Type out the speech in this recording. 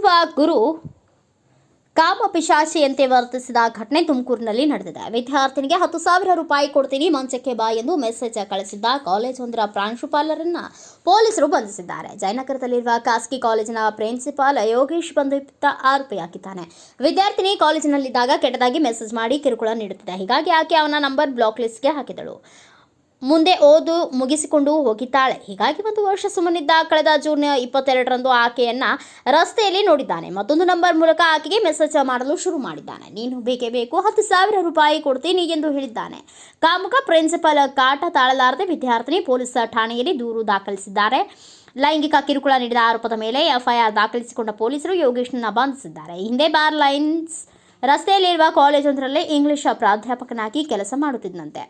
ಓದಿಸುವ ಗುರು ಕಾಮಪಿಶಾಚಿಯಂತೆ ವರ್ತಿಸಿದ ಘಟನೆ ತುಮಕೂರಿನಲ್ಲಿ ನಡೆದಿದೆ. ವಿದ್ಯಾರ್ಥಿನಿಗೆ 10,000 ರೂಪಾಯಿ ಕೊಡ್ತೀನಿ ಮಂಚಕ್ಕೆ ಬಾ ಎಂದು ಮೆಸೇಜ್ ಕಳಿಸಿದ್ದ ಕಾಲೇಜೊಂದರ ಪ್ರಾಂಶುಪಾಲರನ್ನ ಪೊಲೀಸರು ಬಂಧಿಸಿದ್ದಾರೆ. ಜಯನಗರದಲ್ಲಿರುವ ಖಾಸಗಿ ಕಾಲೇಜಿನ ಪ್ರಿನ್ಸಿಪಾಲ್ ಯೋಗೇಶ್ ಬಂಧಿತ ಆರೋಪಿಯಾಗಿದ್ದಾನೆ. ವಿದ್ಯಾರ್ಥಿನಿ ಕಾಲೇಜಿನಲ್ಲಿದ್ದಾಗ ಕೆಟ್ಟದಾಗಿ ಮೆಸೇಜ್ ಮಾಡಿ ಕಿರುಕುಳ ನೀಡುತ್ತಿದೆ. ಹೀಗಾಗಿ ಆಕೆ ಅವನ ನಂಬರ್ ಬ್ಲಾಕ್ ಲಿಸ್ಟ್ಗೆ ಹಾಕಿದಳು. ಮುಂದೆ ಓದು ಮುಗಿಸಿಕೊಂಡು ಹೋಗಿದ್ದಾಳೆ. ಹೀಗಾಗಿ 1 ವರ್ಷ ಸುಮ್ಮನಿದ್ದ. ಕಳೆದ ಜೂನ್ 22ರಂದು ಆಕೆಯನ್ನ ರಸ್ತೆಯಲ್ಲಿ ನೋಡಿದ್ದಾನೆ. ಮತ್ತೊಂದು ನಂಬರ್ ಮೂಲಕ ಆಕೆಗೆ ಮೆಸೇಜ್ ಮಾಡಲು ಶುರು ಮಾಡಿದ್ದಾನೆ. ನೀನು ಬೇಕೇ ಬೇಕು 10,000 ರೂಪಾಯಿ ಕೊಡ್ತೀನಿ ಎಂದು ಹೇಳಿದ್ದಾನೆ. ಕಾಮುಕ ಪ್ರಿನ್ಸಿಪಲ್ ಕಾಟ ತಾಳಲಾರದೆ ವಿದ್ಯಾರ್ಥಿನಿ ಪೊಲೀಸ್ ಠಾಣೆಯಲ್ಲಿ ದೂರು ದಾಖಲಿಸಿದ್ದಾರೆ. ಲೈಂಗಿಕ ಕಿರುಕುಳ ನೀಡಿದ ಆರೋಪದ ಮೇಲೆ ಎಫ್ಐಆರ್ ದಾಖಲಿಸಿಕೊಂಡ ಪೊಲೀಸರು ಯೋಗೇಶ್ನನ್ನ ಬಂಧಿಸಿದ್ದಾರೆ. ಹಿಂದೆ ಬಾರ್ ಲೈನ್ಸ್ ರಸ್ತೆಯಲ್ಲಿರುವ ಕಾಲೇಜೊಂದರಲ್ಲಿ ಇಂಗ್ಲಿಷ್ ಪ್ರಾಧ್ಯಾಪಕನಾಗಿ ಕೆಲಸ ಮಾಡುತ್ತಿದ್ದಂತೆ.